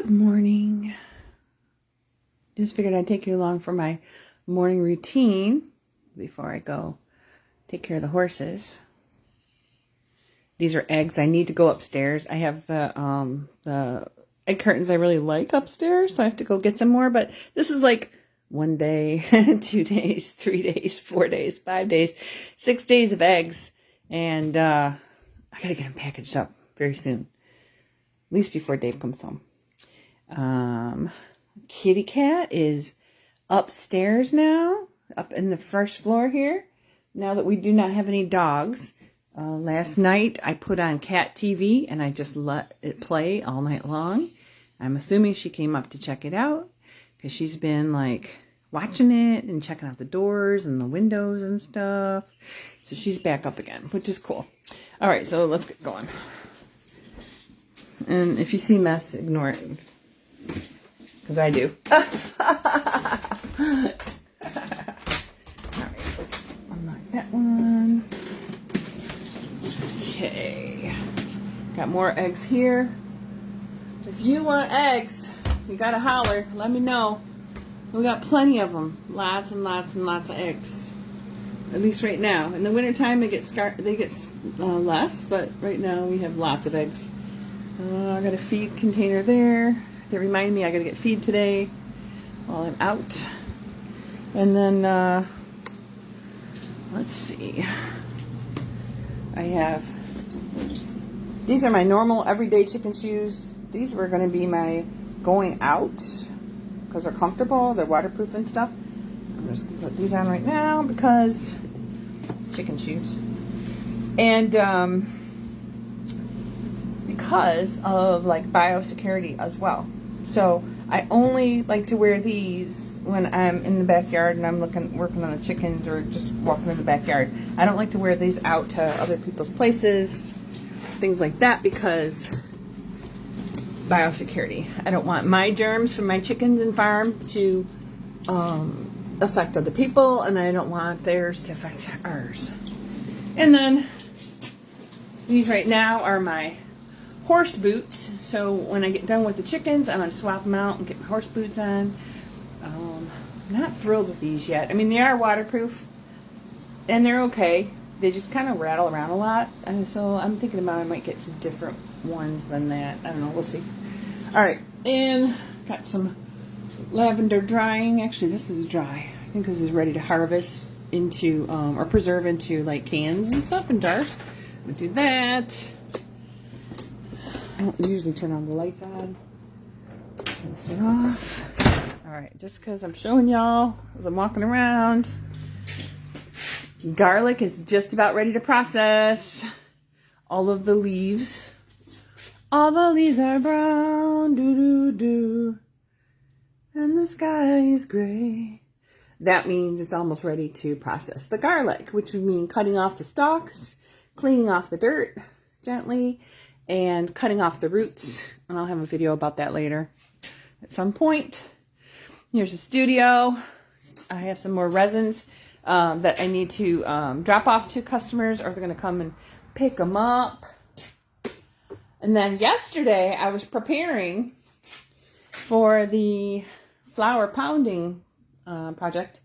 Good morning. Just figured I'd take you along for my morning routine before I go take care of the horses. These are eggs. I need to go upstairs. I have the egg cartons I really like upstairs, so I have to go get some more. But this is like 1 day, 2 days, 3 days, 4 days, 5 days, 6 days of eggs. And I gotta get them packaged up very soon. At least before Dave comes home. Kitty cat is upstairs now, up in the first floor here, now that we do not have any dogs. Last night I put on cat TV and I just let it play all night long. I'm assuming she came up to check it out because she's been like watching it and checking out the doors and the windows and stuff. So she's back up again, which is cool. All right, so let's get going. And if you see mess, ignore it. Because I do. All right, unlock that one. Okay. Got more eggs here. If you want eggs, you gotta holler. Let me know. We got plenty of them. Lots and lots and lots of eggs. At least right now. In the wintertime, they get less, but right now we have lots of eggs. I got a feed container there. That remind me I gotta get feed today while I'm out. And then, let's see. I have, these are my normal everyday chicken shoes. These were gonna be my going out because they're comfortable, they're waterproof and stuff. I'm just gonna put these on right now because chicken shoes. And, because of like biosecurity as well. So I only like to wear these when I'm in the backyard and I'm working on the chickens or just walking in the backyard. I don't like to wear these out to other people's places, things like that, because biosecurity. I don't want my germs from my chickens and farm to affect other people, and I don't want theirs to affect ours. And then these right now are my horse boots. So when I get done with the chickens, I'm going to swap them out and get my horse boots on. I'm not thrilled with these yet. I mean, they are waterproof and they're okay. They just kind of rattle around a lot. And so I'm thinking about I might get some different ones than that. I don't know. We'll see. All right. And got some lavender drying. Actually, this is dry. I think this is ready to harvest into or preserve into like cans and stuff and jars. I'm going to do that. I don't usually turn on the lights on. Turn this one off. Alright, just because I'm showing y'all as I'm walking around. Garlic is just about ready to process. All of the leaves. All the leaves are brown. Doo-doo-doo. And the sky is gray. That means it's almost ready to process the garlic, which would mean cutting off the stalks, cleaning off the dirt gently, and cutting off the roots. And I'll have a video about that later at some point. Here's the studio. I have some more resins that I need to drop off to customers, or they're going to come and pick them up. And then yesterday I was preparing for the flour pounding project.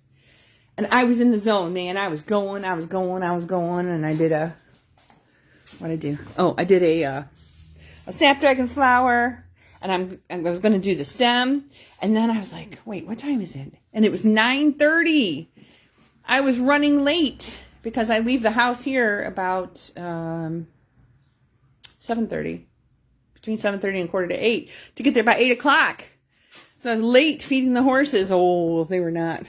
And I was in the zone, man. I was going, and I did a, what did I do? Oh, I did a snapdragon flower, and I was going to do the stem, and then I was like, wait, what time is it? And it was 9:30. I was running late because I leave the house here about 7:30, between 7:30 and 7:45 to get there by 8 o'clock. So I was late feeding the horses. Oh, they were not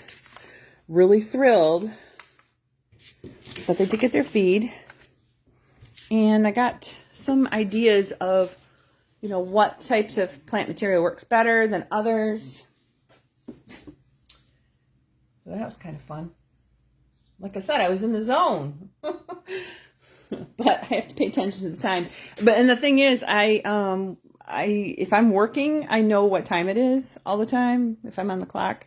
really thrilled, but they did get their feed. And I got some ideas of, you know, what types of plant material works better than others. So that was kind of fun. Like I said, I was in the zone. But I have to pay attention to the time. And the thing is, if I'm working, I know what time it is all the time if I'm on the clock.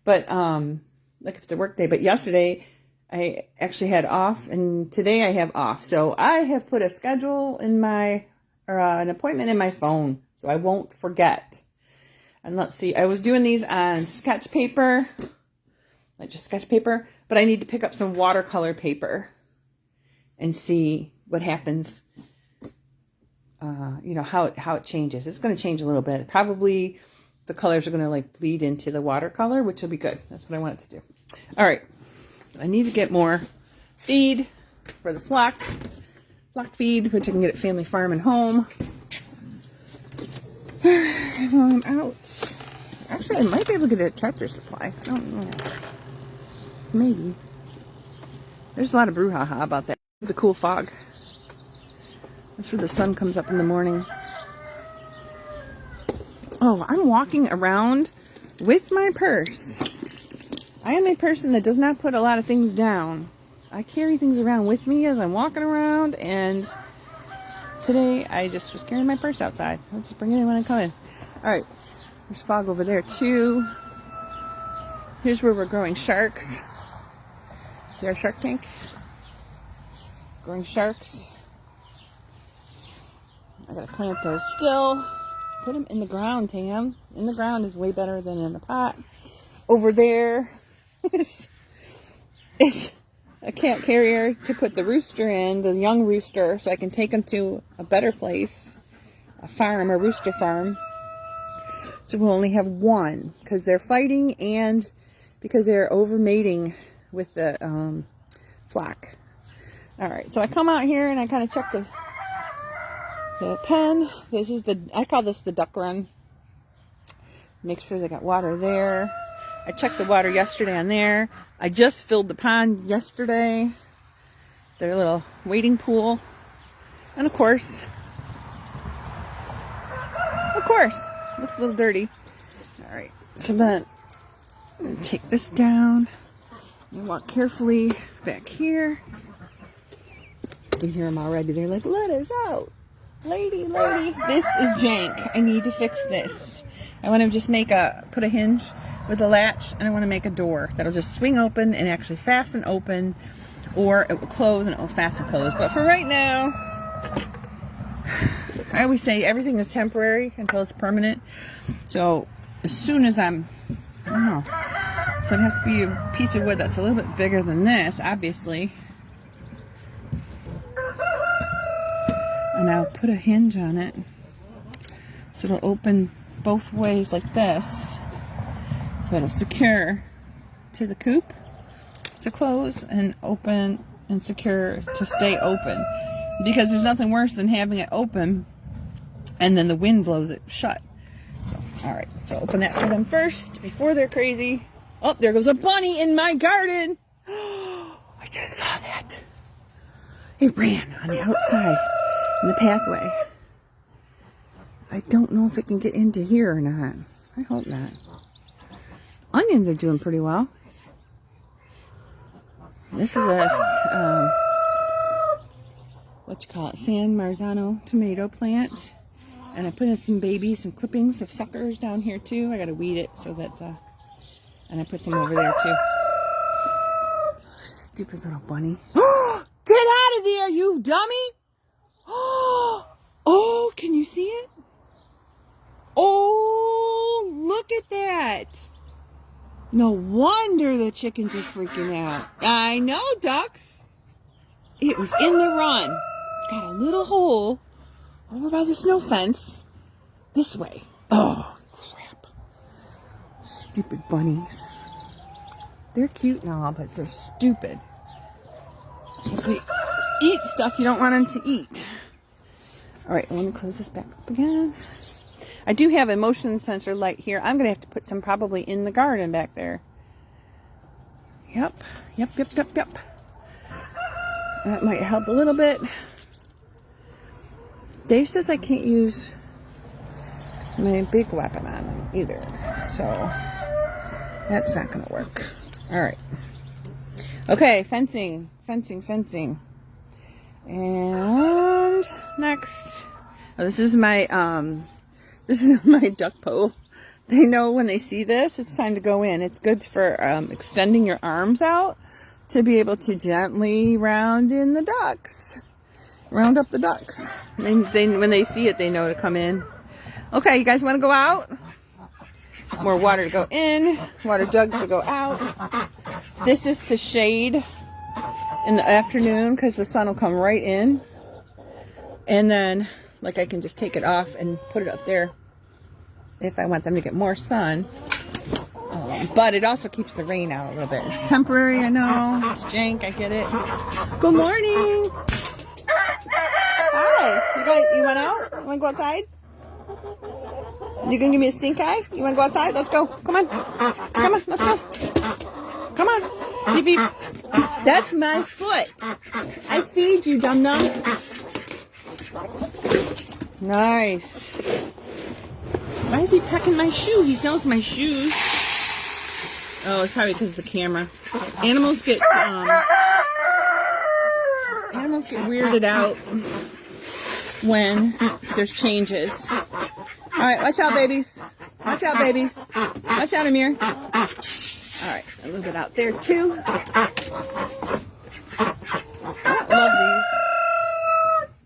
But like if it's a work day. But yesterday I actually had off, and today I have off. So I have put a schedule in my, or an appointment in my phone, so I won't forget. And let's see, I was doing these on sketch paper, like just sketch paper, but I need to pick up some watercolor paper and see what happens, you know, how it changes. It's going to change a little bit. Probably the colors are going to like bleed into the watercolor, which will be good. That's what I want it to do. All right. I need to get more feed for the flock feed, which I can get at Family Farm and Home. I'm out. Actually, I might be able to get it at Tractor Supply. I don't know. Maybe. There's a lot of brouhaha about that. It's a cool fog. That's where the sun comes up in the morning. Oh, I'm walking around with my purse. I am a person that does not put a lot of things down. I carry things around with me as I'm walking around, and today I just was carrying my purse outside. I'll just bring it in when I come in. Alright, there's fog over there too. Here's where we're growing sharks. See our shark tank? Growing sharks. I gotta plant those still. Put them in the ground, Tam. In the ground is way better than in the pot. Over there is a cat carrier to put the rooster in, the young rooster, so I can take them to a better place, a farm, a rooster farm. So we'll only have one because they're fighting and because they're over mating with the flock. All right, so I come out here and I kind of check the pen. This is I call this the duck run. Make sure they got water there. I checked the water yesterday on there. I just filled the pond yesterday. Their little wading pool. And of course, looks a little dirty. All right, so then I'm gonna take this down and walk carefully back here. You can hear them already. They're like, let us out. Lady. This is jank. I need to fix this. I want to just put a hinge with a latch, and I want to make a door that'll just swing open and actually fasten open, or it will close and it will fasten close. But for right now, I always say everything is temporary until it's permanent. So as soon as I don't know, so it has to be a piece of wood that's a little bit bigger than this, obviously. And I'll put a hinge on it so it'll open both ways like this. So it'll secure to the coop to close, and open and secure to stay open. Because there's nothing worse than having it open and then the wind blows it shut. So, alright, so open that for them first before they're crazy. Oh, there goes a bunny in my garden. I just saw that. It ran on the outside in the pathway. I don't know if it can get into here or not. I hope not. Onions are doing pretty well. This is a what you call it, San Marzano tomato plant, and I put in some clippings of suckers down here too. I gotta weed it so that and I put some over there too. Stupid little bunny. Get out of there, you dummy! Oh, can you see it? Oh, look at that. No wonder the chickens are freaking out. I know, ducks. It was in the run. It's got a little hole over by the snow fence this way. Oh, crap. Stupid bunnies. They're cute and all, but they're stupid. They eat stuff you don't want them to eat. All right, I want to close this back up again. I do have a motion sensor light here. I'm going to have to put some probably in the garden back there. Yep. That might help a little bit. Dave says I can't use my big weapon on him either. So that's not going to work. All right. Okay, fencing. And next, this is my duck pole. They know when they see this, it's time to go in. It's good for extending your arms out to be able to gently round up the ducks. When they see it, they know to come in. Okay, you guys want to go out? More water to go in. Water jugs to go out. This is to shade in the afternoon because the sun will come right in. And then, like, I can just take it off and put it up there if I want them to get more sun. But it also keeps the rain out a little bit. It's temporary, I know. It's jank, I get it. Good morning. Hi. You want out? You want to go outside? You gonna give me a stink eye? You want to go outside? Let's go. Come on. Come on, let's go. Come on. Beep, beep. That's my foot. I feed you, dum-dum. Nice. Why is he pecking my shoe? He knows my shoes. Oh, it's probably because of the camera. Animals get weirded out when there's changes. All right, watch out, babies. Watch out, babies. Watch out, Amir. All right, a little bit out there too. I love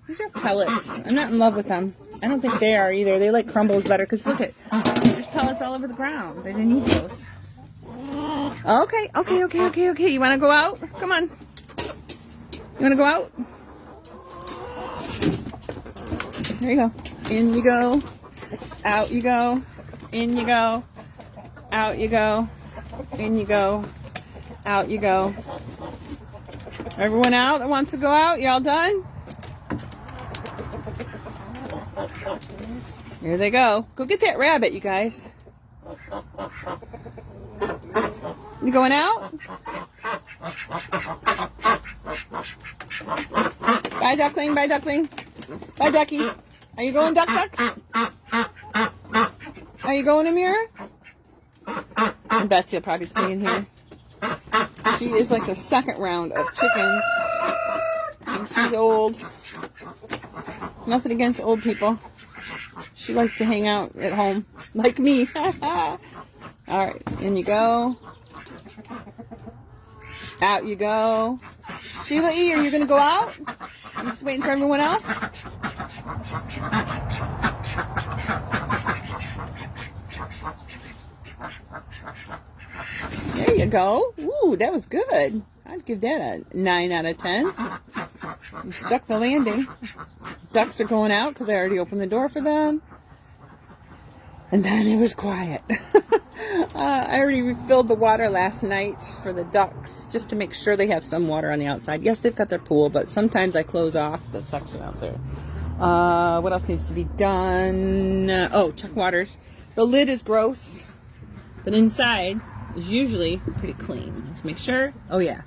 these. These are pellets. I'm not in love with them. I don't think they are either. They like crumbles better because look at, there's pellets all over the ground. They didn't eat those. Okay. You want to go out? Come on. You want to go out? There you go. In you go. Out you go. In you go. Out you go. In you go. Out you go. Everyone out that wants to go out? Y'all done? Here they go. Go get that rabbit, you guys. You going out? Bye, duckling. Bye, duckling. Bye, ducky. Are you going, duck? Are you going, Amira? And Betsy will probably stay in here. She is like the second round of chickens. And she's old. Nothing against old people. She likes to hang out at home, like me. All right, in you go. Out you go. Sheila E., are you going to go out? I'm just waiting for everyone else. There you go. Ooh, that was good. I'd give that a 9 out of 10. You stuck the landing. Ducks are going out because I already opened the door for them. And then it was quiet. I already refilled the water last night for the ducks just to make sure they have some water on the outside. Yes, they've got their pool, but sometimes I close off the suction out there. What else needs to be done? Oh, check waters. The lid is gross, but inside is usually pretty clean. Let's make sure. Oh, yeah.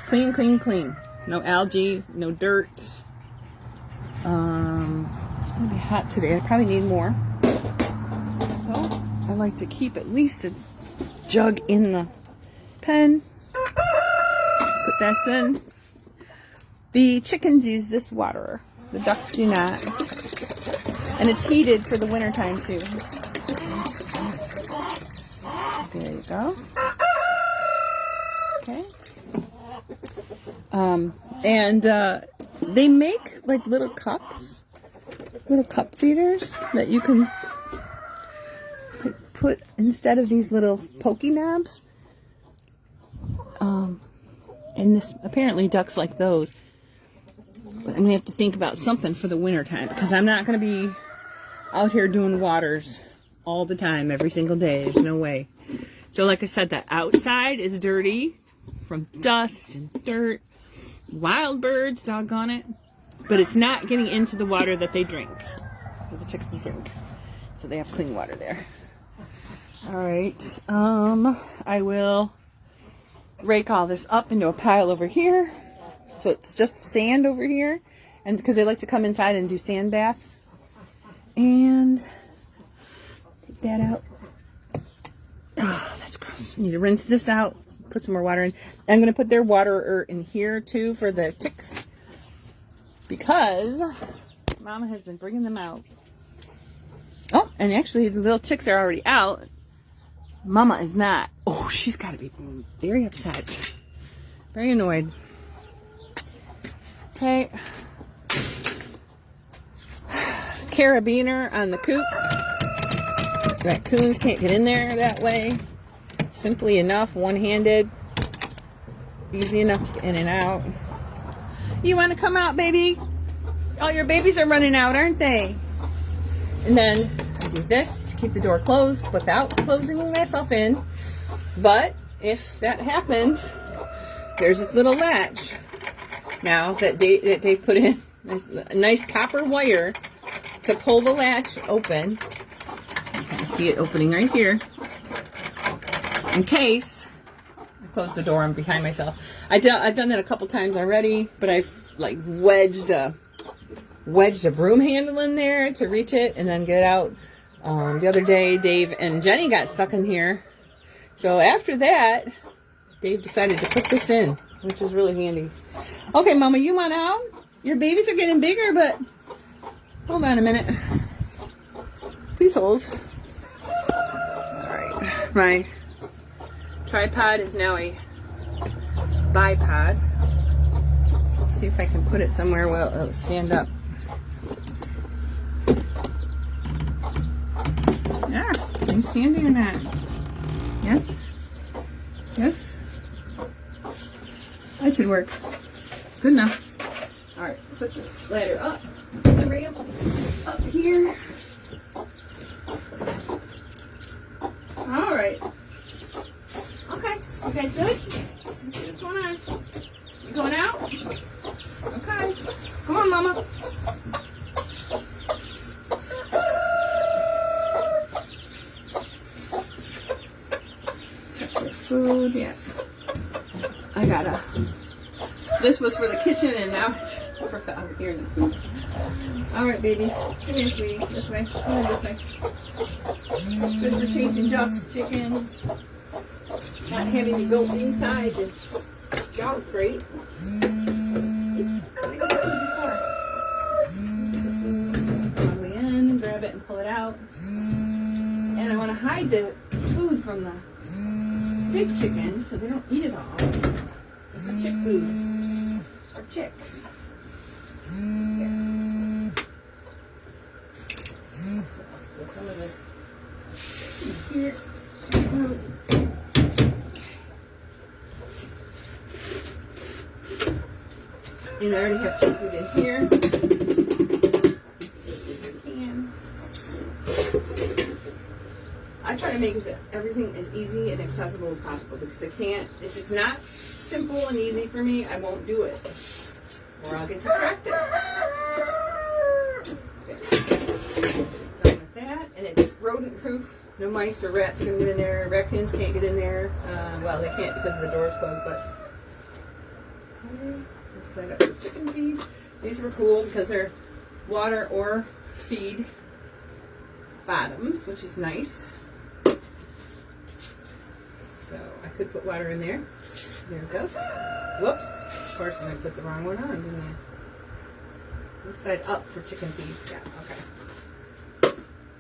Clean, clean, clean. No algae, no dirt. It's going to be hot today. I probably need more. So I like to keep at least a jug in the pen. Put that in. The chickens use this water. The ducks do not. And it's heated for the winter time too. There you go. Okay. They make like little cups, little cup feeders that you can put instead of these little pokey knobs. And this apparently ducks like those. But I'm gonna have to think about something for the winter time because I'm not gonna be out here doing waters all the time, every single day. There's no way. So like I said, the outside is dirty from dust and dirt, wild birds, doggone it. But it's not getting into the water that they drink, that the chickens drink. So they have clean water there. All right, I will rake all this up into a pile over here. So it's just sand over here, and because they like to come inside and do sand baths. And take that out. Oh, that's gross. Need to rinse this out. Put some more water in. I'm going to put their water in here too for the chicks because Mama has been bringing them out. Oh, and actually the little chicks are already out. Mama is not. Oh, she's got to be very upset. Very annoyed. Okay. Carabiner on the coop. Raccoons can't get in there that way. Simply enough, one-handed. Easy enough to get in and out. You want to come out, baby? All your babies are running out, aren't they? And then I do this to keep the door closed without closing myself in. But if that happens, there's this little latch now that Dave put in a nice copper wire to pull the latch open. You can see it opening right here. In case I close the door, I'm behind myself. I've done that a couple times already, but I've like wedged a broom handle in there to reach it and then get it out. The other day, Dave and Jenny got stuck in here. So after that, Dave decided to put this in, which is really handy. Okay, Mama, you want out? Your babies are getting bigger, but hold on a minute. Please hold. All right, my tripod is now a bipod. Let's see if I can put it somewhere where it'll stand up. Yeah, I'm standing in that. Yes? Yes? That should work. Good enough. Alright, put the ladder up. The ramp up here. Alright. Okay, you guys good? Let's see what's going on. You going out? Okay. Come on, Mama. Food, yeah. I gotta. This was for the kitchen and now it's for out here in the food. Alright, babies. Come here, sweetie. This way. Come here, this way. Good for chasing ducks, chickens. Not having to go inside the dog crate. In, grab it and pull it out. And I want to hide the food from the big chickens so they don't eat it all. It's a chick food. Or chicks. Yeah. So let's put some of this here. And I already have chick food in here. I try to make everything as easy and accessible as possible because I can't, if it's not simple and easy for me, I won't do it. Or I'll get distracted. Okay. Done with that. And it's rodent proof. No mice or rats can get in there. Raccoons can't get in there. Well, they can't because the door's closed, but okay. Let's set up the chicken feed. These were cool because they're water or feed bottoms, which is nice. So I could put water in there. There it goes. Whoops. Of course, I put the wrong one on, didn't I? This side up for chicken feed. Yeah, okay.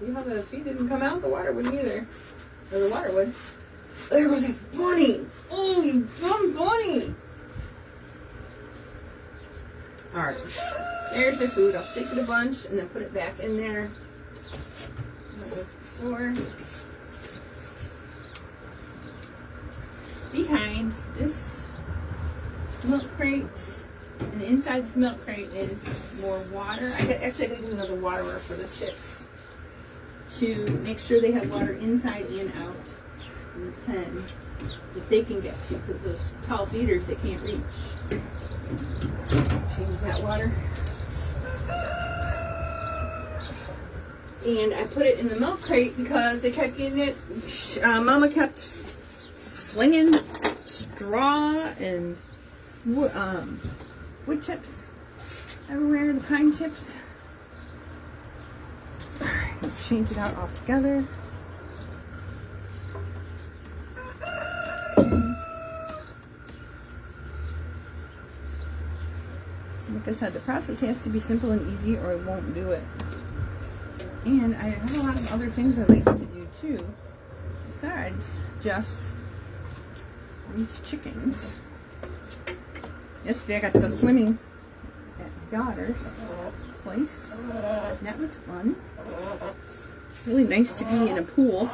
See how the feed didn't come out? The water wouldn't either. Or the water would. There goes his bunny. Oh, you dumb bunny. Alright. There's their food. I'll shake it a bunch and then put it back in there. Before. Behind this milk crate, and inside this milk crate is more water. I gotta get another waterer for the chicks to make sure they have water inside and out in the pen that they can get to, because those tall feeders they can't reach. Change that water. And I put it in the milk crate because they kept getting it. Mama kept flinging straw and wood chips everywhere, the pine chips. Alright, change it out altogether. Like I said, the process has to be simple and easy or I won't do it. And I have a lot of other things I like to do too, besides just these chickens. Yesterday I got to go swimming at my daughter's place. That was fun. really nice to be in a pool.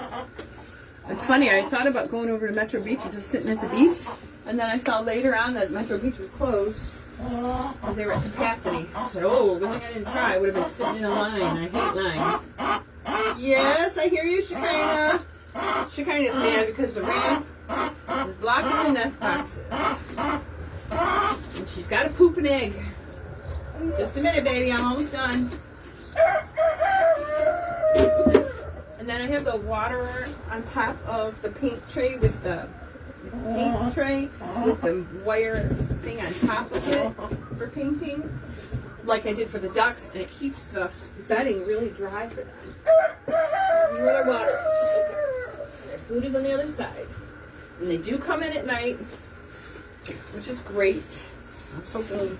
It's funny, I thought about going over to Metro Beach and just sitting at the beach, and then I saw later on that Metro Beach was closed because they were at capacity. I said, oh, good thing I didn't try. I would have been sitting in a line. I hate lines. Yes, I hear you, Shekinah. Shekinah's mad because the ramp is blocking the nest boxes. And she's got to poop an egg. Just a minute, baby. I'm almost done. And then I have the water on top of the paint tray with the wire thing on top of it for painting, like I did for the ducks, and it keeps the bedding really dry for them. This is where their water is. Okay. Their food is on the other side. And they do come in at night, which is great. I'm so hoping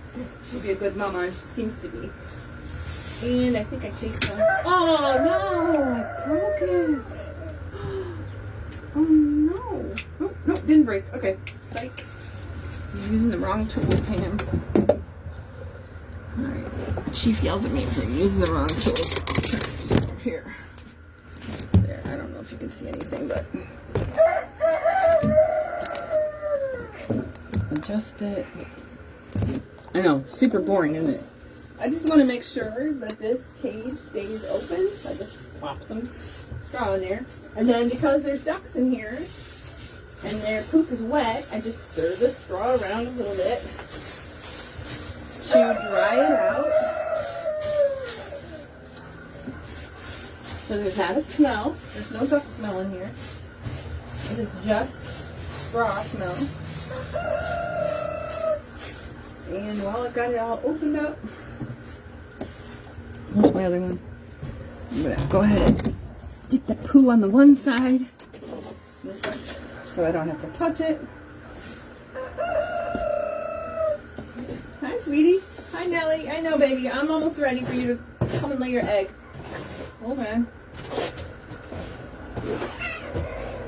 she'll be a good mama, and she seems to be. And I think I changed them. Oh no! I broke it! Oh no! Oh, no, didn't break. Okay, psych. I'm using the wrong tool, Pam. Alright. Chief yells at me for using the wrong tool. So here. There, I don't know if you can see anything, but. Adjust it. I know, super boring, isn't it? I just want to make sure that this cage stays open. So I just plop some straw in there. And then because there's ducks in here and their poop is wet, I just stir the straw around a little bit to dry it out. So there's not a smell. There's no duck smell in here. It is just straw smell. And while I've got it all opened up, where's my other one? I'm gonna go ahead and dip the poo on the one side. This is so I don't have to touch it. Hi, sweetie. Hi, Nellie. I know, baby. I'm almost ready for you to come and lay your egg. Hold on.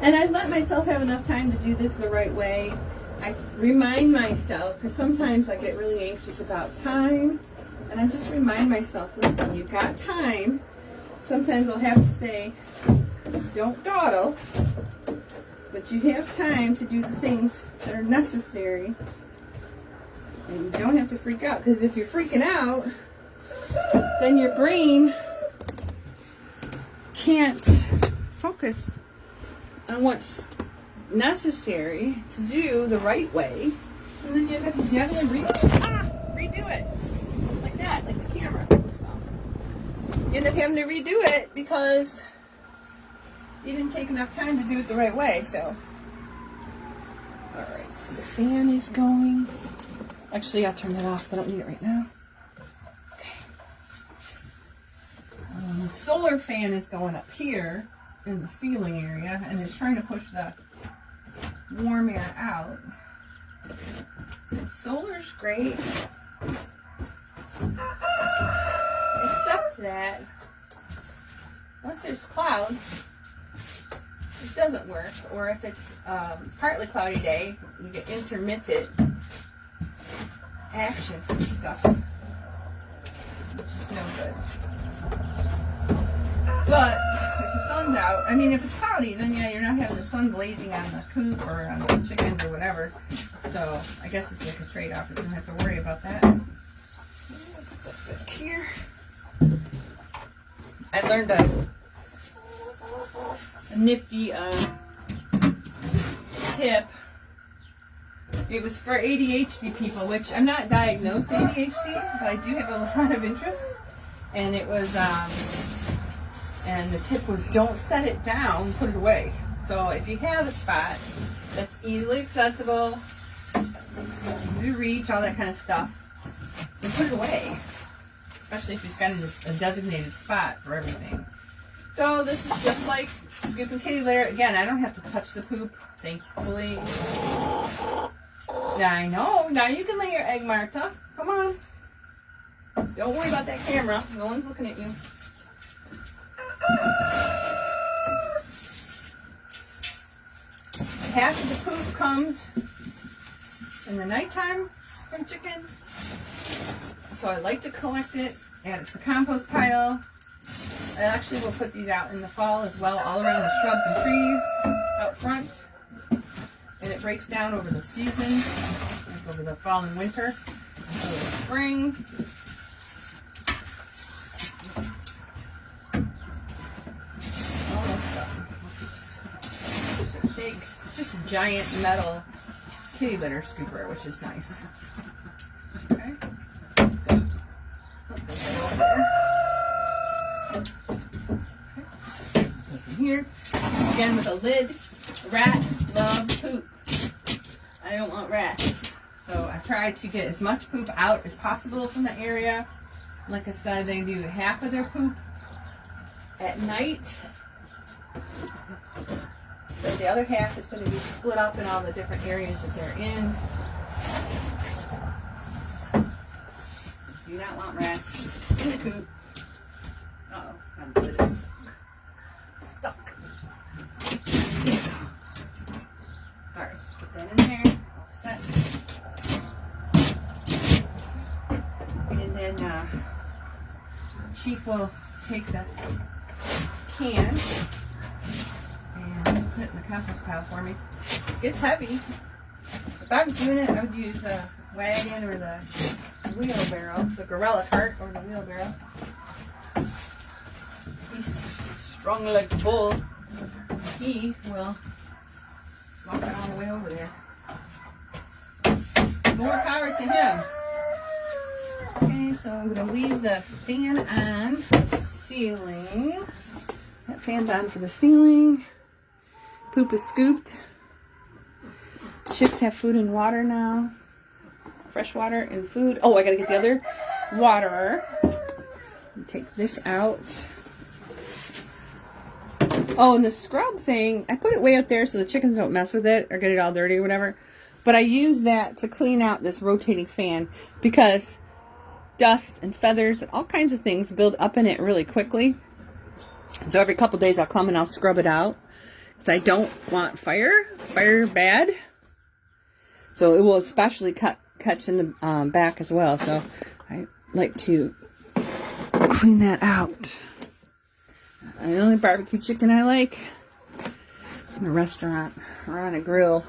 And I let myself have enough time to do this the right way. I remind myself, because sometimes I get really anxious about time, and I just remind myself, listen, you've got time. Sometimes I'll have to say, don't dawdle, but you have time to do the things that are necessary, and you don't have to freak out, because if you're freaking out, then your brain can't focus on what's necessary to do the right way, and then you have to redo it like that, like the camera. You end up having to redo it because you didn't take enough time to do it the right way. So, all right. So the fan is going. Actually, I'll turn that off. I don't need it right now. Okay. The solar fan is going up here in the ceiling area, and it's trying to push the warm air out. And solar's great, except that once there's clouds, it doesn't work. Or if it's partly cloudy day, you get intermittent action from stuff, which is no good. But if the sun's out, I mean, if it's cloudy, then yeah, you're not having the sun blazing on the coop or on the chickens or whatever. So I guess it's like a trade-off. You don't have to worry about that. Back here, I learned a nifty tip. It was for ADHD people, which I'm not diagnosed ADHD, but I do have a lot of interests. And it was, and the tip was, don't set it down, put it away. So if you have a spot that's easily accessible, easy to reach, all that kind of stuff, then put it away. Especially if you've got a designated spot for everything. So this is just like scooping kitty litter. Again, I don't have to touch the poop, thankfully. I know. Now you can lay your egg, Marta. Come on. Don't worry about that camera. No one's looking at you. Half of the poop comes in the nighttime from chickens. So I like to collect it, add it to the compost pile. I actually will put these out in the fall as well, all around the shrubs and trees out front. And it breaks down over the season, like over the fall and winter, until the spring. All this stuff. It's big, just a giant metal kitty litter scooper, which is nice. Okay. Put this over there. Okay. This in here. Again with a lid. Rats love poop. I don't want rats. So I try to get as much poop out as possible from the area. Like I said, they do half of their poop at night. So the other half is going to be split up in all the different areas that they're in. Do not want rats in the coop. Uh-oh, I'm good. Stuck. Alright, put that in there. All set. And then Chief will take the can and put it in the compost pile for me. It's heavy. If I was doing it, I would use a wagon or the wheelbarrow, the gorilla cart or the wheelbarrow. He's strong like a bull. He will walk it all the way over there. More power to him. Okay, so I'm going to leave the fan on for the ceiling. That fan's on for the ceiling. Poop is scooped. Chicks have food and water now. Fresh water and food. Oh, I got to get the other waterer. Take this out. Oh, and the scrub thing, I put it way up there so the chickens don't mess with it or get it all dirty or whatever. But I use that to clean out this rotating fan because dust and feathers and all kinds of things build up in it really quickly. So every couple days I'll come and I'll scrub it out because I don't want fire bad. So it will especially catch in the back as well. So I like to clean that out. The only barbecue chicken I like is in a restaurant or on a grill.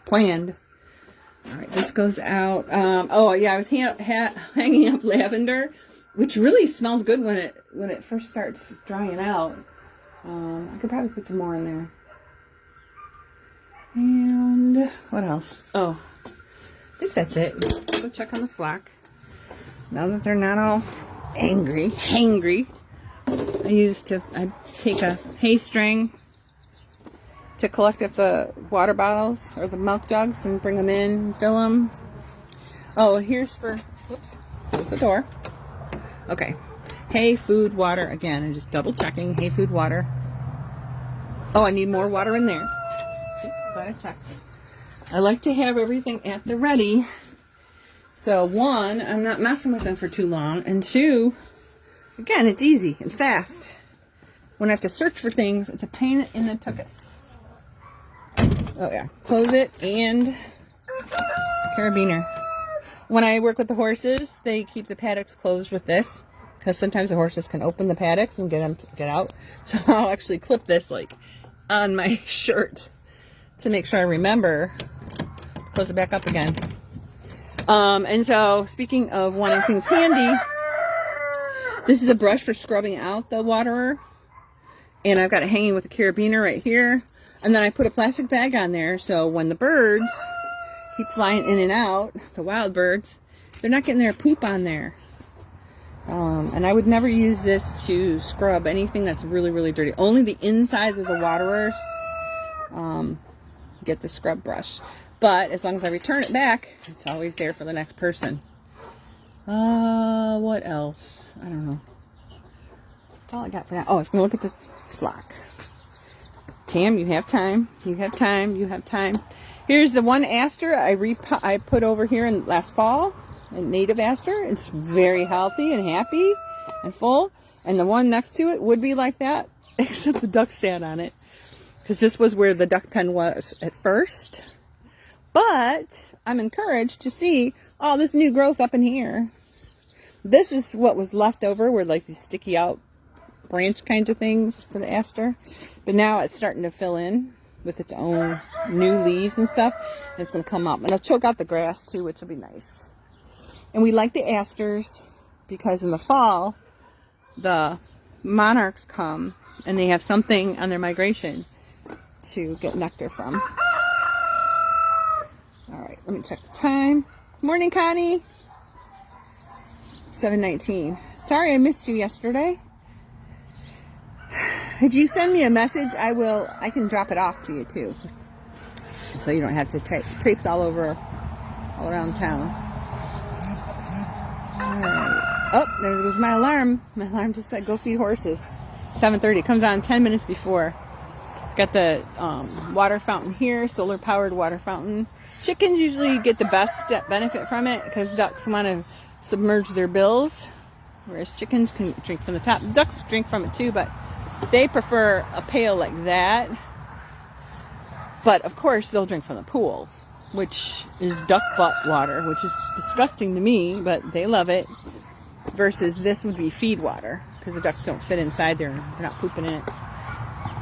Planned. Alright, this goes out. Oh yeah, I was hanging up lavender, which really smells good when it first starts drying out. I could probably put some more in there. And what else? Oh, I think that's it. Go check on the flock. Now that they're not all hangry. I take a hay string to collect up the water bottles or the milk jugs and bring them in and fill them. Oh, here's whoops, close the door. Okay, hay, food, water. Again, I'm just double checking hay, food, water. Oh, I need more water in there. Glad I checked. I like to have everything at the ready. So one, I'm not messing with them for too long, and two, again, it's easy and fast. When I have to search for things, it's a pain in the tuchus. Oh yeah, close it and carabiner. When I work with the horses, they keep the paddocks closed with this because sometimes the horses can open the paddocks and get them to get out. So I'll actually clip this like on my shirt to make sure I remember. Close it back up again. And so speaking of wanting things handy, this is a brush for scrubbing out the waterer. And I've got it hanging with a carabiner right here. And then I put a plastic bag on there so when the birds keep flying in and out, the wild birds, they're not getting their poop on there. And I would never use this to scrub anything that's really, really dirty. Only the insides of the waterers get the scrub brush. But as long as I return it back, it's always there for the next person. What else? I don't know. That's all I got for now. Oh, I was going to look at the flock. Tam, you have time. You have time. You have time. Here's the one aster I put over here in last fall. A native aster. It's very healthy and happy and full. And the one next to it would be like that, except the duck sat on it. Because this was where the duck pen was at first. But I'm encouraged to see all this new growth up in here. This is what was left over, where like these sticky out branch kinds of things for the aster. But now it's starting to fill in with its own new leaves and stuff. And it's going to come up. And it'll choke out the grass too, which will be nice. And we like the asters because in the fall, the monarchs come and they have something on their migration to get nectar from. All right, let me check the time. Morning, Connie. 7:19. Sorry I missed you yesterday. If you send me a message, I can drop it off to you too. So you don't have to traipse all around town. All right. Oh, there goes my alarm. My alarm just said go feed horses. 7:30. It comes on 10 minutes before. Got the water fountain here, solar powered water fountain. Chickens usually get the best benefit from it because ducks want to submerge their bills, whereas chickens can drink from the top. Ducks drink from it too, but they prefer a pail like that. But of course they'll drink from the pool, which is duck butt water, which is disgusting to me, but they love it. Versus this would be feed water because the ducks don't fit inside there. They're not pooping in it.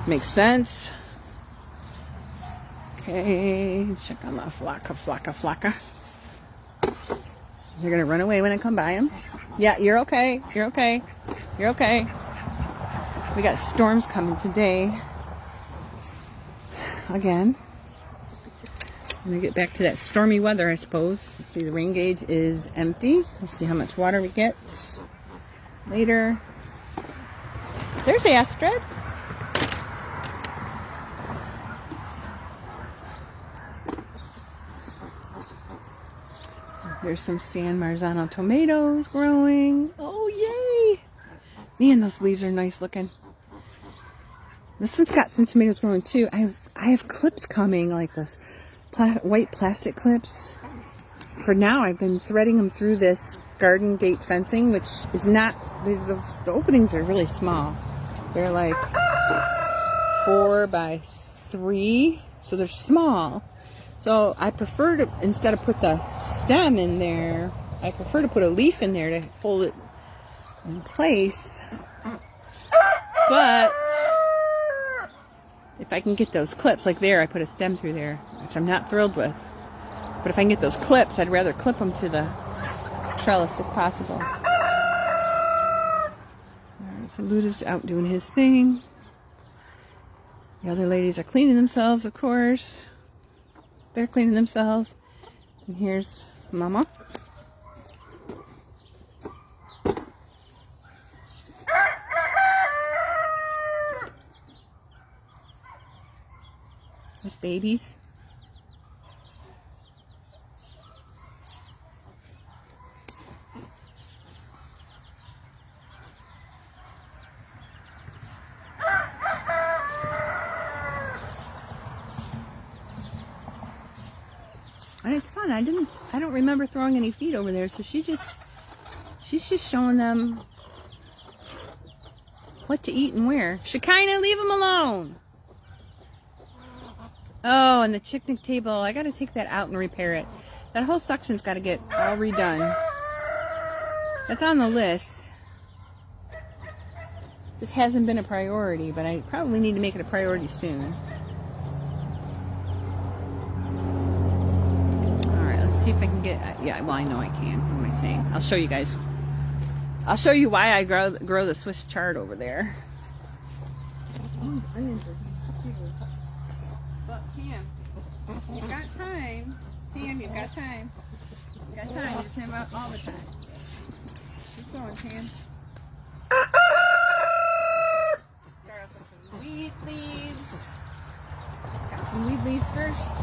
Makes sense. Okay, check on the flocka. They're gonna run away when I come by them. Yeah, you're okay. You're okay. You're okay. We got storms coming today. Again. I'm gonna get back to that stormy weather, I suppose. Let's see, the rain gauge is empty. Let's see how much water we get later. There's Astrid. There's some San Marzano tomatoes growing. Oh, yay! Man, those leaves are nice looking. This one's got some tomatoes growing too. I have clips coming like this. White plastic clips. For now, I've been threading them through this garden gate fencing, which is not... The openings are really small. They're like 4 by 3. So they're small. So I prefer to, instead of put the stem in there, I prefer to put a leaf in there to hold it in place. But if I can get those clips, like there, I put a stem through there, which I'm not thrilled with. But if I can get those clips, I'd rather clip them to the trellis if possible. All right, so Luda's out doing his thing. The other ladies are cleaning themselves, of course. They're cleaning themselves. And here's Mama. With babies. And it's fun. I don't remember throwing any feed over there, so she's just showing them what to eat and where. Shekinah, leave them alone. Oh, and the picnic table. I got to take that out and repair it. That whole section's got to get all redone. That's on the list. Just hasn't been a priority, but I probably need to make it a priority soon. See if I can get, yeah, well, I know I can. What am I saying? I'll show you guys. I'll show you why I grow the Swiss chard over there. But Tam, you've got time. Tam, you've got time. You've got time. You just have out all the time. Keep going, Tam. Start off with some weed leaves. Got some weed leaves first.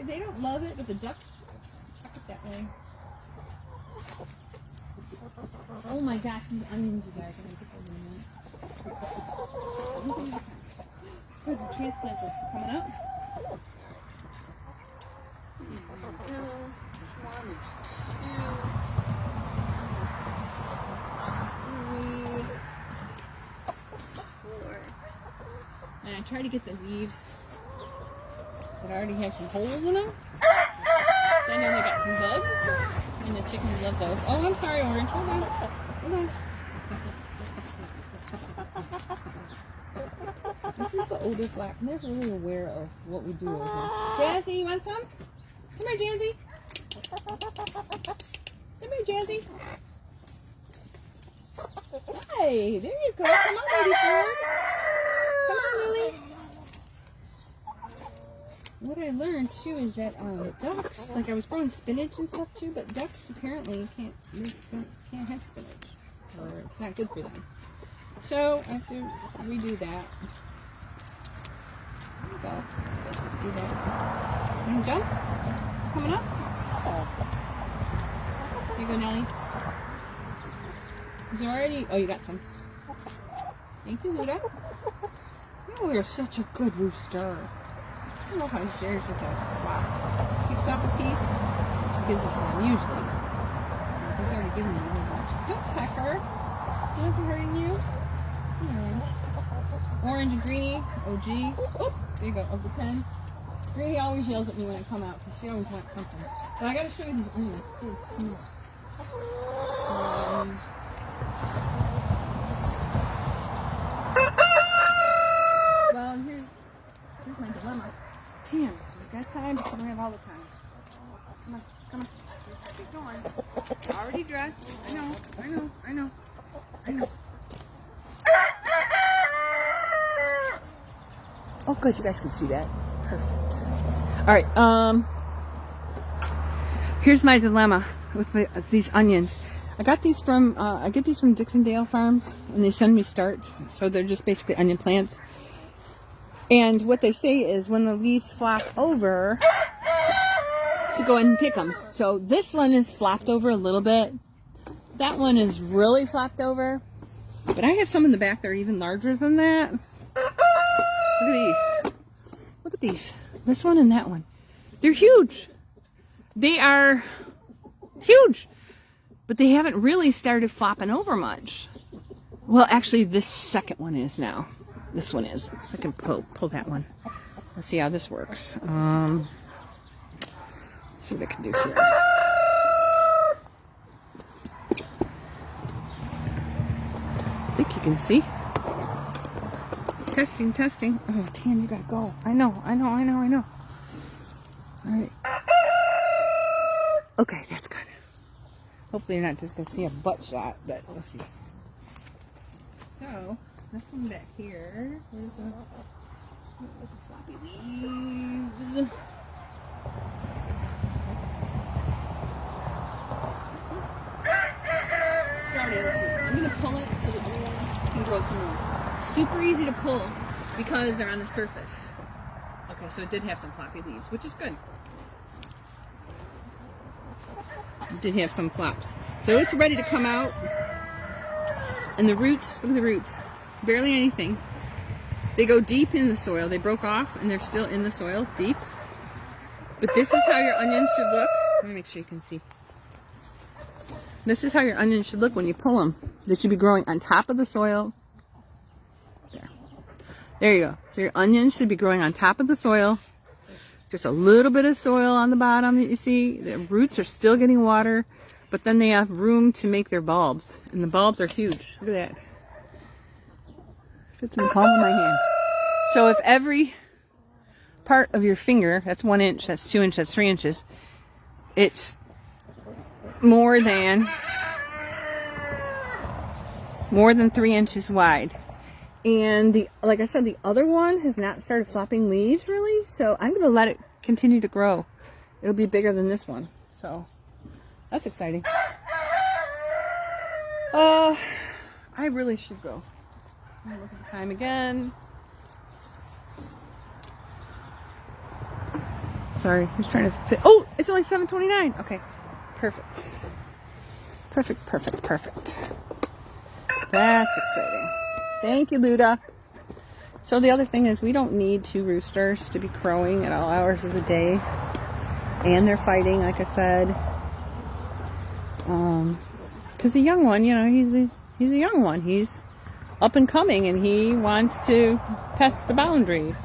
They don't love it, but the ducks chuck it that way. Oh my gosh, these onions, you guys. I'm going to get those in a minute. The transplants are coming up. There's 1, there's 2, 3, 4. And I try to get the leaves that already have some holes in them. So I know they got some bugs. And the chickens love those. Oh, I'm sorry, Orange. Hold on. Hold on. This is the older flock, and they're really aware of what we do over here. Jazzy, you want some? Come here, Jazzy. Come here, Jazzy. Hey, there you go. Come on, baby Ford. Come on, Lily. What I learned too is that ducks, like I was growing spinach and stuff too, but ducks apparently can't have spinach, or it's not good for them. So I have to redo that. There you go. You guys can see that. You can jump? Coming up? Oh. There you go, Nelly. Is there already? Oh, you got some. Thank you, Luda. Oh, you're such a good rooster. I love how he shares with us. Wow. Keeps up a piece. Gives us some, usually. He's already given me a little bit. Don't peck her. He wasn't hurting you. Orange and Greenie, OG. Oh, there you go, of the 10. Greenie always yells at me when I come out because she always wants something. But I gotta show you these onions. Well, here's my dilemma. Damn, we've got time, but we don't have all the time. Come on, come on. Let's keep going. Already dressed. I know. Oh, good. You guys can see that. Perfect. All right. Here's my dilemma with these onions. I got these from I get these from Dixondale Farms, and they send me starts, so they're just basically onion plants. And what they say is when the leaves flop over, to go ahead and pick them. So this one is flopped over a little bit. That one is really flopped over. But I have some in the back that are even larger than that. Look at these. Look at these. This one and that one. They're huge. They are huge. But they haven't really started flopping over much. Well, actually, this second one is now. This one is. I can pull that one. Let's see how this works. Let's see what I can do here. I think you can see. Testing. Oh, Tan, you gotta go. I know. All right. Okay, that's good. Hopefully you're not just gonna see a butt shot, but we'll see. So, let's come back here. Where's the floppy leaves? I'm gonna pull it so that we can grow some more. Super easy to pull because they're on the surface. Okay, so it did have some floppy leaves, which is good. It did have some flops. So it's ready to come out. And the roots, look at the roots. Barely anything. They go deep in the soil. They broke off and they're still in the soil, deep. But this is how your onions should look. Let me make sure you can see. This is how your onions should look when you pull them. They should be growing on top of the soil. There you go. So your onions should be growing on top of the soil. Just a little bit of soil on the bottom that you see. The roots are still getting water, but then they have room to make their bulbs. And the bulbs are huge. Look at that. Fits in the palm of my hand. So if every part of your finger, that's 1 inch, that's 2 inches, that's 3 inches, it's more than 3 inches wide. And like I said, the other one has not started flopping leaves really, so I'm going to let it continue to grow. It'll be bigger than this one, so that's exciting. I really should go. Look at the time again. Sorry, I was trying to fit. Oh, it's only 7:29. Okay, perfect. That's exciting. Thank you, Luda. So the other thing is we don't need 2 roosters to be crowing at all hours of the day. And they're fighting, like I said. Because the young one, you know, he's a young one. He's up and coming, and he wants to test the boundaries.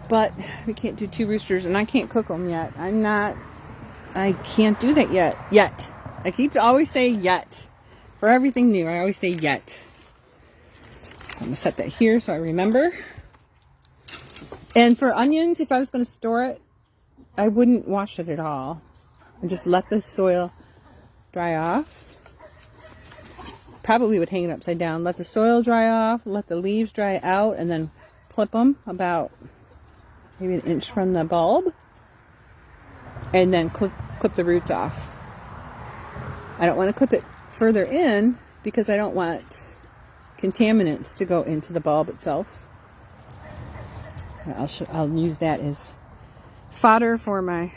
But we can't do 2 roosters, and I can't cook them yet. I can't do that yet. I keep always say yet. For everything new, I always say yet. I'm going to set that here so I remember. And for onions, if I was going to store it, I wouldn't wash it at all. And just let the soil dry off. Probably would hang it upside down. Let the soil dry off, let the leaves dry out, and then clip them about maybe 1 inch from the bulb. And then clip the roots off. I don't want to clip it further in because I don't want contaminants to go into the bulb itself. I'll use that as fodder for my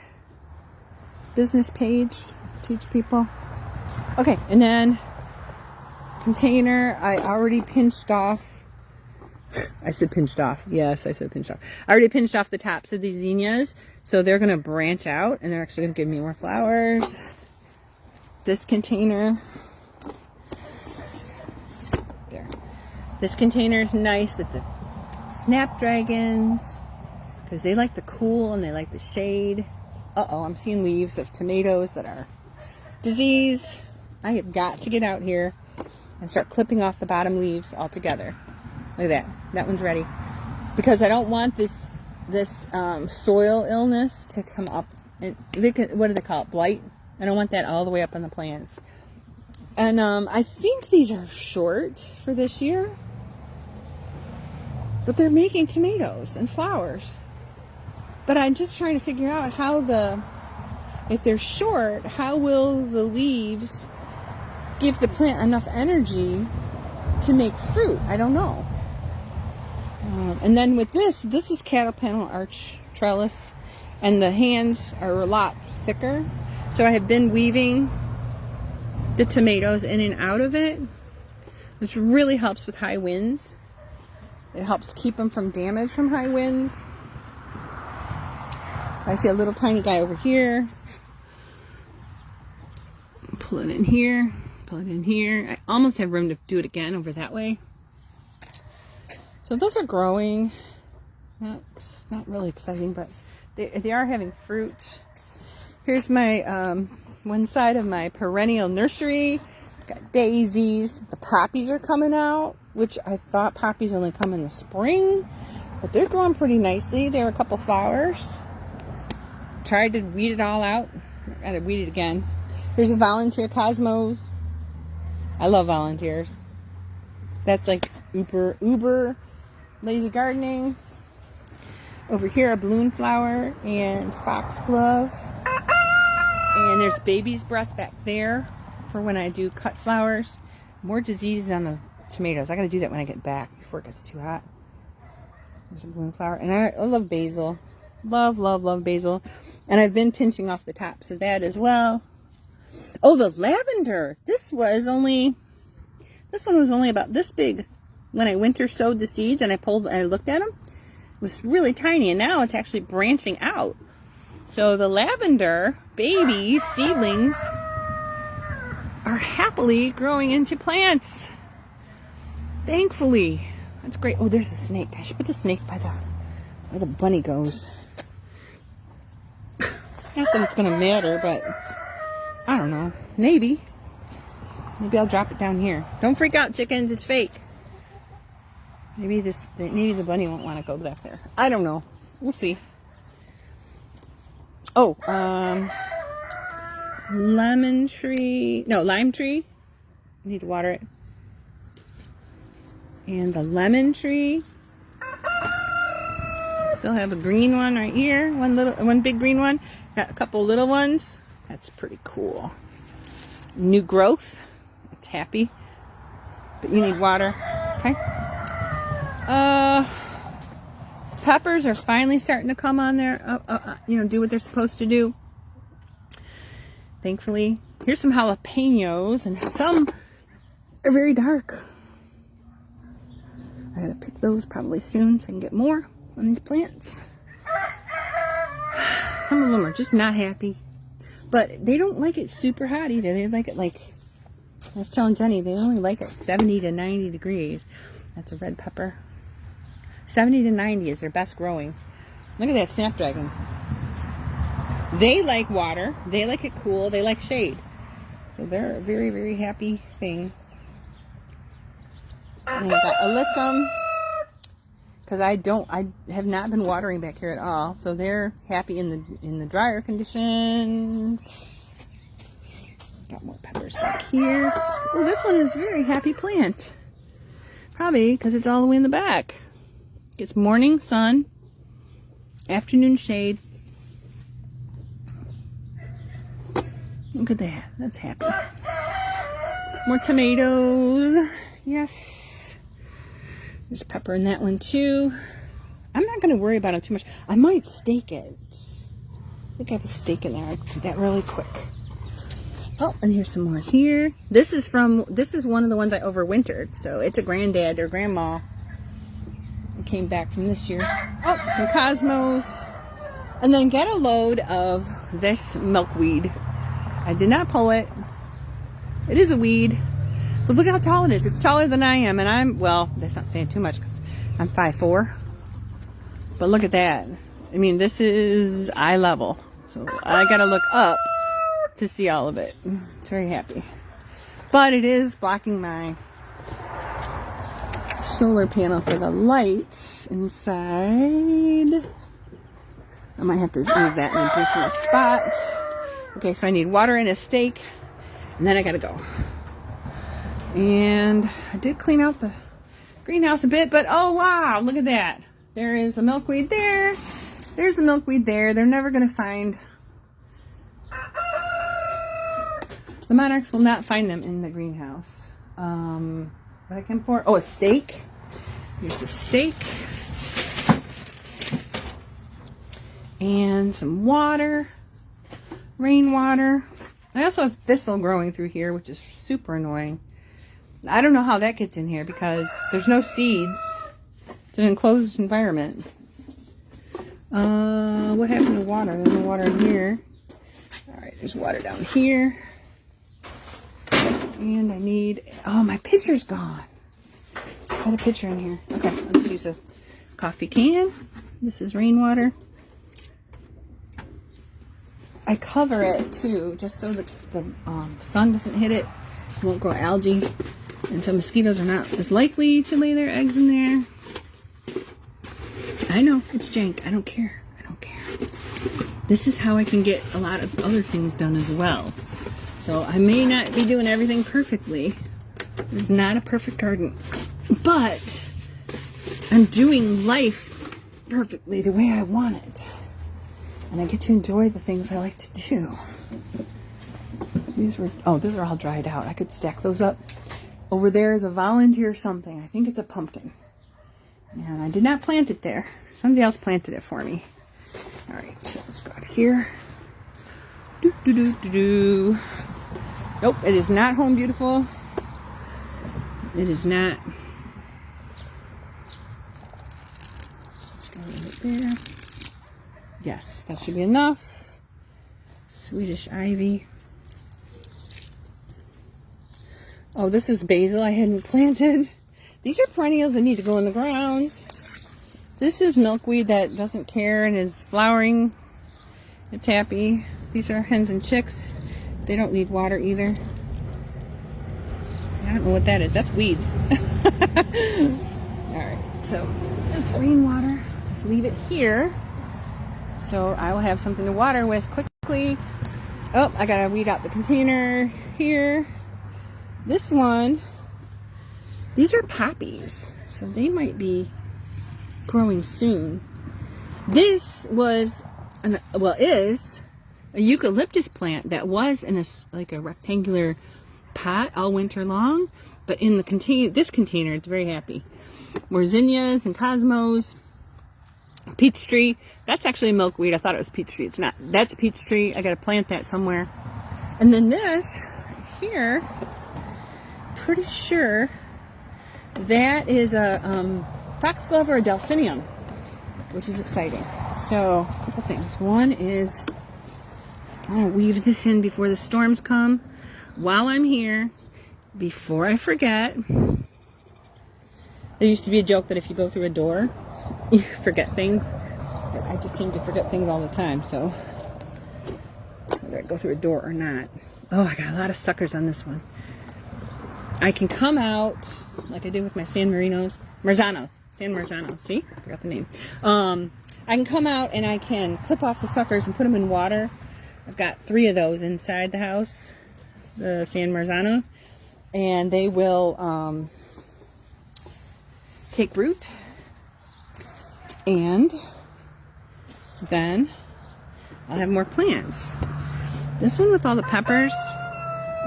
business page. Teach people. Okay, and then container, I already pinched off. I said pinched off. Yes, I said pinched off. I already pinched off the tops of these zinnias, so they're going to branch out and they're actually going to give me more flowers. This container, there. This container is nice with the snapdragons because they like the cool and they like the shade. Uh-oh, I'm seeing leaves of tomatoes that are diseased. I have got to get out here and start clipping off the bottom leaves altogether. Look at that. That one's ready. Because I don't want this soil illness to come up. And what do they call it? Blight? I don't want that all the way up on the plants. And I think these are short for this year. But they're making tomatoes and flowers. But I'm just trying to figure out if they're short, how will the leaves give the plant enough energy to make fruit? I don't know. And then with this is cattle panel arch trellis, and the hands are a lot thicker. So I have been weaving the tomatoes in and out of it, which really helps with high winds. It helps keep them from damage from high winds. I see a little tiny guy over here. Pull it in here. Pull it in here. I almost have room to do it again over that way. So those are growing. Not really exciting, but they are having fruit. Here's my one side of my perennial nursery. Got daisies. The poppies are coming out, which I thought poppies only come in the spring, but they're growing pretty nicely. There are a couple flowers. Tried to weed it all out. I gotta weed it again. Here's a volunteer cosmos. I love volunteers. That's like uber lazy gardening. Over here, a balloon flower and foxglove. And there's baby's breath back there for when I do cut flowers. More diseases on the tomatoes. I gotta do that when I get back before it gets too hot. There's a balloon flower. And I love basil. Love basil. And I've been pinching off the tops of that as well. Oh, the lavender. This one was only about this big when I winter sowed the seeds and I looked at them. It was really tiny, and now it's actually branching out. So the lavender baby seedlings are happily growing into plants. Thankfully. That's great. Oh, there's a snake. I should put the snake by where the bunny goes. Not that it's going to matter, but I don't know. Maybe I'll drop it down here. Don't freak out, chickens. It's fake. Maybe the bunny won't want to go back there. I don't know. We'll see. Oh, lime tree. I need to water it. And the lemon tree. Still have a green one right here. One big green one. Got a couple little ones. That's pretty cool. New growth. It's happy. But you need water. Okay. Peppers are finally starting to come on there. Do what they're supposed to do. Thankfully. Here's some jalapenos, and some are very dark. I gotta pick those probably soon so I can get more on these plants. some of them are just not happy. But they don't like it super hot either. They like it like, I was telling Jenny, they only like it 70 to 90 degrees. That's a red pepper. 70 to 90 is their best growing. Look at that snapdragon. They like water. They like it cool. They like shade. So they're a very, very happy thing. And I got alyssum, because I have not been watering back here at all. So they're happy in the drier conditions. Got more peppers back here. Oh, this one is a very happy plant. Probably because it's all the way in the back. Gets morning sun, afternoon shade. Look at that. That's happy. More tomatoes. Yes. There's pepper in that one too. I'm not going to worry about them too much. I might stake it. I think I have a stake in there. I can do that really quick. Oh, and here's some more here. This is one of the ones I overwintered. So it's a granddad or grandma. I came back from this year. Oh, some cosmos. And then get a load of this milkweed. I did not pull it. It is a weed. But look how tall it is. It's taller than I am. And well, that's not saying too much because I'm 5'4". But look at that. I mean, this is eye level. So I got to look up to see all of it. It's very happy. But it is blocking my solar panel for the lights inside. I might have to move that in a different spot. Okay, so I need water and a stake. And then I got to go. And I did clean out the greenhouse a bit, but oh wow, look at that. There is a milkweed there. There's a milkweed there. They're never going to find, the monarchs will not find them in the greenhouse. What I came for? Oh, a steak. Here's a steak. And some water. Rainwater. I also have thistle growing through here, which is super annoying. I don't know how that gets in here because there's no seeds. It's an enclosed environment. What happened to water? There's no water in here. Alright, there's water down here. And I need... Oh, my pitcher's gone. I had a pitcher in here. Okay, I'll just use a coffee can. This is rainwater. I cover it too, just so that the sun doesn't hit it. It won't grow algae. And so mosquitoes are not as likely to lay their eggs in there. I know, it's jank. I don't care. I don't care. This is how I can get a lot of other things done as well. So I may not be doing everything perfectly. It's not a perfect garden. But I'm doing life perfectly the way I want it. And I get to enjoy the things I like to do. These are all dried out. I could stack those up. Over there is a volunteer something. I think it's a pumpkin. And I did not plant it there. Somebody else planted it for me. All right, so let's go out here. Nope, it is not Home Beautiful. It is not. Let's go right there. Yes, that should be enough. Swedish ivy. Oh, this is basil I hadn't planted. These are perennials that need to go in the ground. This is milkweed that doesn't care and is flowering. It's happy. These are hens and chicks. They don't need water either. I don't know what that is. That's weeds. Alright, so that's rainwater. Just leave it here. So I will have something to water with quickly. Oh, I gotta weed out the container here. This one, these are poppies, so they might be growing soon. This was, is a eucalyptus plant that was in like a rectangular pot all winter long, but in the this container, it's very happy. More zinnias and cosmos. Peach tree. That's actually a milkweed. I thought it was peach tree. It's not. That's a peach tree. I gotta plant that somewhere. And then this here, pretty sure that is a foxglove or a delphinium, which is exciting. So, a couple things. One is, I'm going to weave this in before the storms come. While I'm here, before I forget, there used to be a joke that if you go through a door, you forget things. But I just seem to forget things all the time, so whether I go through a door or not. Oh, I got a lot of suckers on this one. I can come out, like I did with my San Marinos, San Marzanos, see? I forgot the name. I can come out and I can clip off the suckers and put them in water. I've got 3 of those inside the house, the San Marzanos, and they will take root, and then I'll have more plants. This one with all the peppers,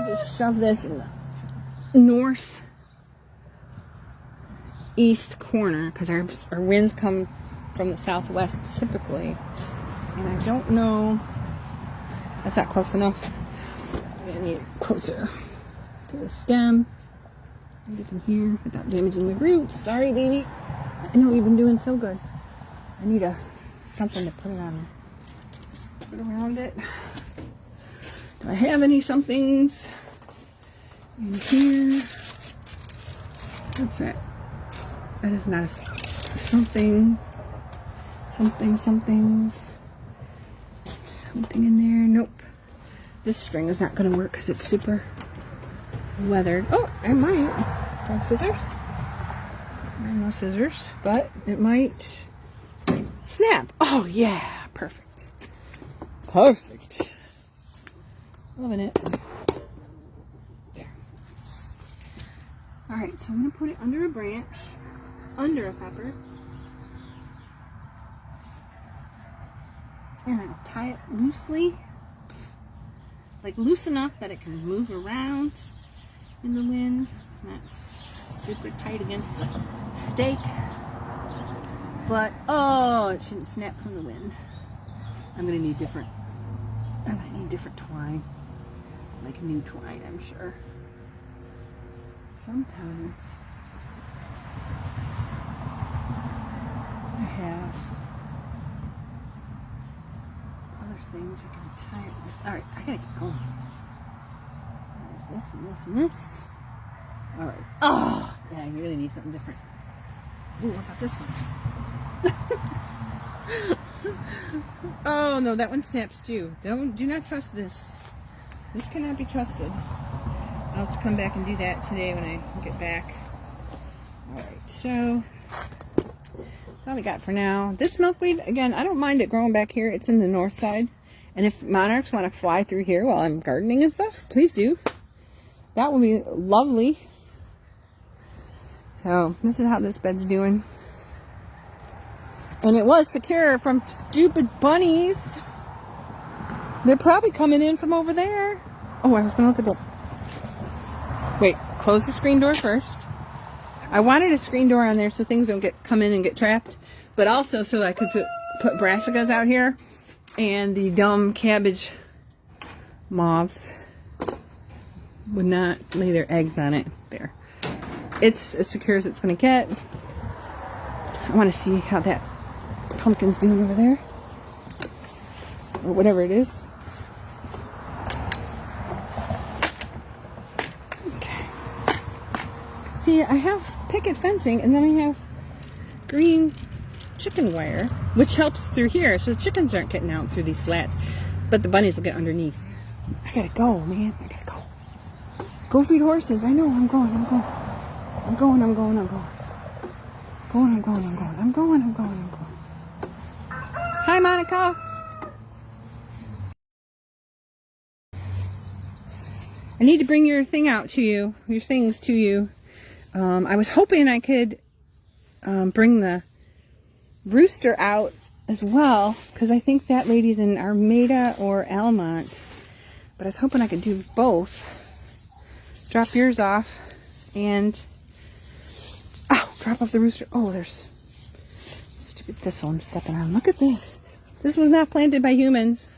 just shove this in the northeast corner because our winds come from the southwest typically, and I don't know, that's not close enough. I'm gonna need it closer to the stem. Get them here without damaging the roots. Sorry, baby. I know you've been doing so good. I need something to put it on. Put around it. Do I have any somethings in here? What's that? That is not a something in there. Nope. This string is not going to work because it's super weathered. Oh, I might. Do I have scissors? I have no scissors, but it might snap. Oh yeah, perfect. Perfect. Loving it. There. Alright, so I'm going to put it under a branch, under a pepper. And I'll tie it loosely. Like loose enough that it can move around in the wind. It's not super tight against the stake. But, oh, it shouldn't snap from the wind. I'm going to need different twine. Like new twine, I'm sure. Sometimes I have other things I can tie it with. Alright, I gotta keep going. There's this and this and this. Alright. Oh! Yeah, you really need something different. Ooh, what about this one? Oh no, that one snaps too. Do not trust this. This cannot be trusted. I'll have to come back and do that today when I get back. Alright, so that's all we got for now. This milkweed, again, I don't mind it growing back here. It's in the north side. And if monarchs want to fly through here while I'm gardening and stuff, please do. That will be lovely. So this is how this bed's doing. And it was secure from stupid bunnies. They're probably coming in from over there. Oh, I was going to look at the... Wait, close the screen door first. I wanted a screen door on there so things don't come in and get trapped. But also so that I could put brassicas out here. And the dumb cabbage moths would not lay their eggs on it. There. It's as secure as it's going to get. I want to see how that pumpkin's doing over there. Or whatever it is. Okay. See, I have picket fencing and then I have green chicken wire, which helps through here, so the chickens aren't getting out through these slats, but the bunnies will get underneath. I gotta go, man. I gotta go. Go feed horses. I know. I'm going. Hi, Monica. I need to bring your thing out to you, your things to you. I was hoping I could bring the rooster out as well, because I think that lady's in Armada or Almont. But I was hoping I could do both. Drop yours off and drop off the rooster. Oh, there's stupid thistle I'm stepping on. Look at this. This was not planted by humans.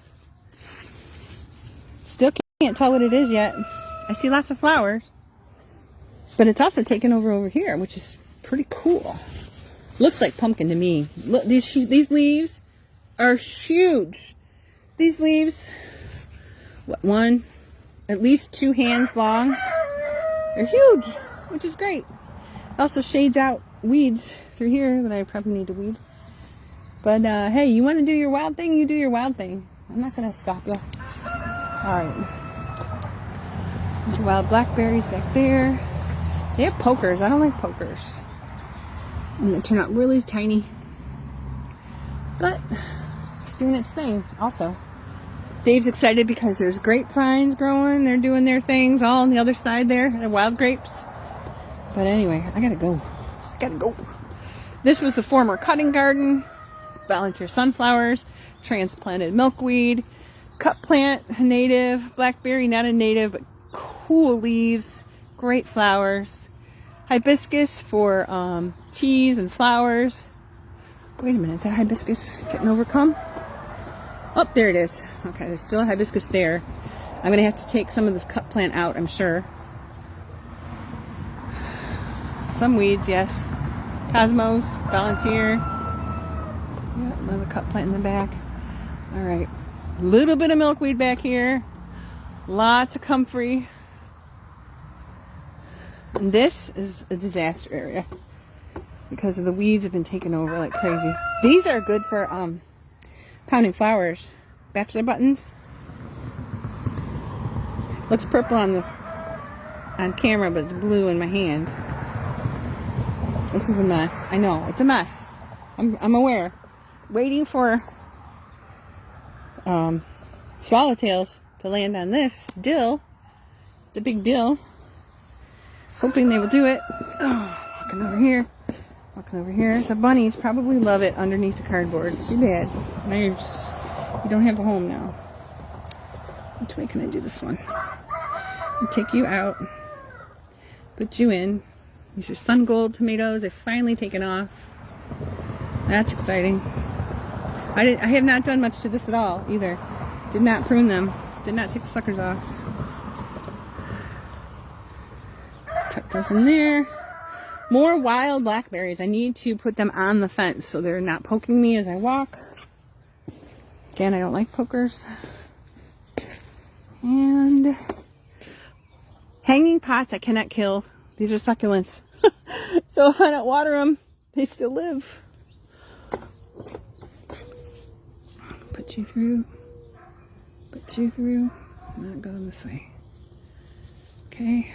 Still can't tell what it is yet. I see lots of flowers. But it's also taken over here, which is pretty cool. Looks like pumpkin to me. Look, these leaves are huge. These leaves, what, at least 2 hands long. They're huge, which is great. Also shades out weeds through here that I probably need to weed. But hey, you want to do your wild thing, you do your wild thing. I'm not going to stop you. Alright. There's wild blackberries back there. They have pokers. I don't like pokers. And they turn out really tiny. But it's doing its thing also. Dave's excited because there's grapevines growing. They're doing their things all on the other side there. They're wild grapes. But anyway, I gotta go. This was the former cutting garden. Volunteer sunflowers, transplanted milkweed, cut plant, native, blackberry, not a native, but cool leaves, great flowers, hibiscus for teas and flowers. Wait a minute, is that hibiscus getting overcome? Oh, there it is. Okay, there's still a hibiscus there. I'm gonna have to take some of this cut plant out, I'm sure. Some weeds, yes. Cosmos, volunteer. Yeah, another cut plant in the back. All right, a little bit of milkweed back here. Lots of comfrey. And this is a disaster area because of the weeds have been taken over like crazy. These are good for pounding flowers. Bachelor buttons. Looks purple on camera, but it's blue in my hand. This is a mess. I know it's a mess. I'm aware. Waiting for swallowtails to land on this dill. It's a big dill. Hoping they will do it. Oh, walking over here. The bunnies probably love it underneath the cardboard. Too bad. Now you don't have a home now. Which way can I do this one? I'll take you out. Put you in. These are sun gold tomatoes. They've finally taken off. That's exciting. I have not done much to this at all either. Did not prune them. Did not take the suckers off. Tuck those in there. More wild blackberries. I need to put them on the fence so they're not poking me as I walk. Again, I don't like pokers. And hanging pots I cannot kill. These are succulents. So if I don't water them, they still live. Put you through. Not going this way. Okay.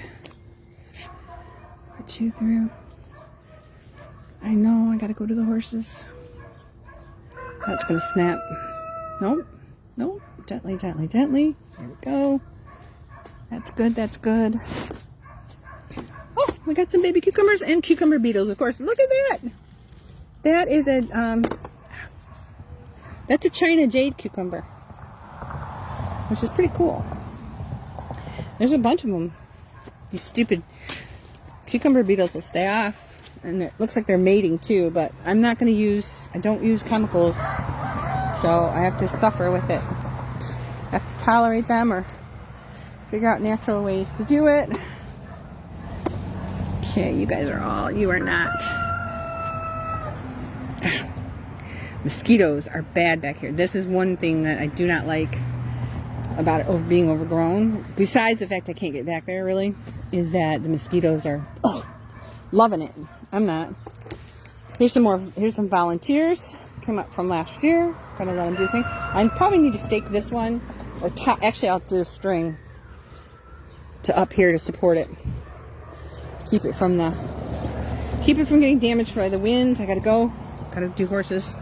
Put you through. I know, I gotta go to the horses. That's gonna snap. Nope. Gently. There we go. That's good. Oh, we got some baby cucumbers and cucumber beetles, of course. Look at that. That is that's a China jade cucumber, which is pretty cool. There's a bunch of them. These stupid cucumber beetles will stay off, and it looks like they're mating too, but I don't use chemicals, so I have to suffer with it. I have to tolerate them or figure out natural ways to do it. Okay, you are not. Mosquitoes are bad back here. This is one thing that I do not like about it being overgrown. Besides the fact I can't get back there, really, is that the mosquitoes are loving it. I'm not. Here's some volunteers. Came up from last year. Gonna let them do things. I probably need to stake this one, or actually I'll do a string to up here to support it. Keep it from getting damaged by the winds. I gotta go. Gotta do horses.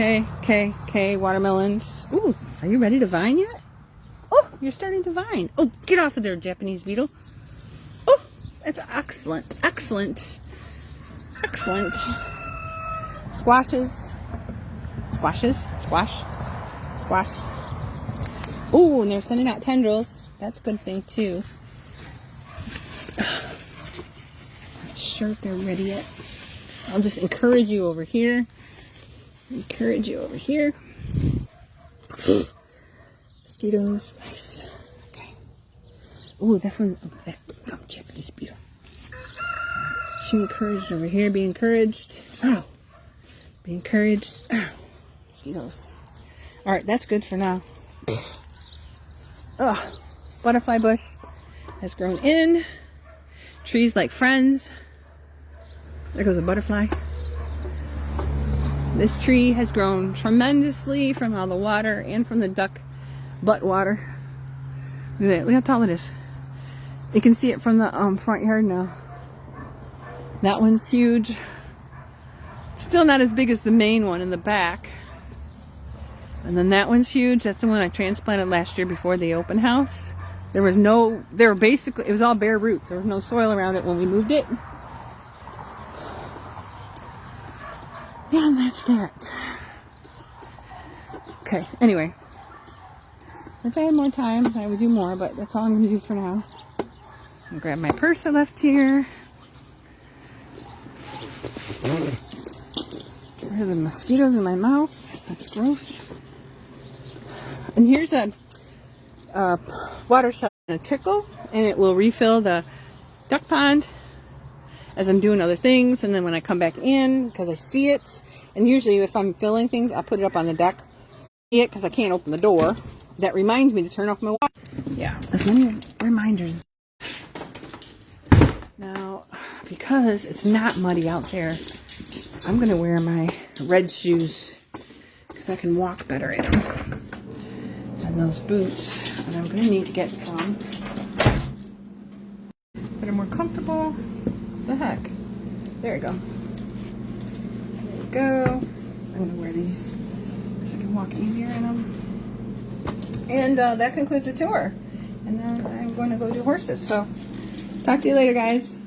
Okay, watermelons. Ooh, are you ready to vine yet? Oh, you're starting to vine. Oh, get off of there, Japanese beetle. Oh, that's excellent. Squashes. Squash. Ooh, and they're sending out tendrils. That's a good thing, too. Not sure if they're ready yet. I'll just encourage you over here. Mosquitoes. Nice. Okay. Ooh, this one. That Japanese beetle. She encouraged over here. Be encouraged. Oh. Be encouraged. Oh. Mosquitoes. All right, that's good for now. Ugh. Butterfly bush has grown in. Trees like friends. There goes a butterfly. This tree has grown tremendously from all the water and from the duck butt water. Look at that. Look how tall it is. You can see it from the front yard now. That one's huge. Still not as big as the main one in the back. And then that one's huge. That's the one I transplanted last year before the open house. There were basically, it was all bare roots. There was no soil around it when we moved it. And that's that. Okay, anyway. If I had more time, I would do more, but that's all I'm going to do for now. I'm going to grab my purse I left here. There's the mosquitoes in my mouth. That's gross. And here's a water shot and a trickle, and it will refill the duck pond as I'm doing other things. And then when I come back in, because I see it, and usually if I'm filling things, I'll put it up on the deck. See it because I can't open the door. That reminds me to turn off my water. Yeah, as many reminders. Now, because it's not muddy out there, I'm going to wear my red shoes because I can walk better in them than those boots. But I'm going to need to get some that are more comfortable. The heck? There we go. There we go. I'm going to wear these because I can walk easier in them. And that concludes the tour. And then I'm going to go do horses. So, talk to you later, guys.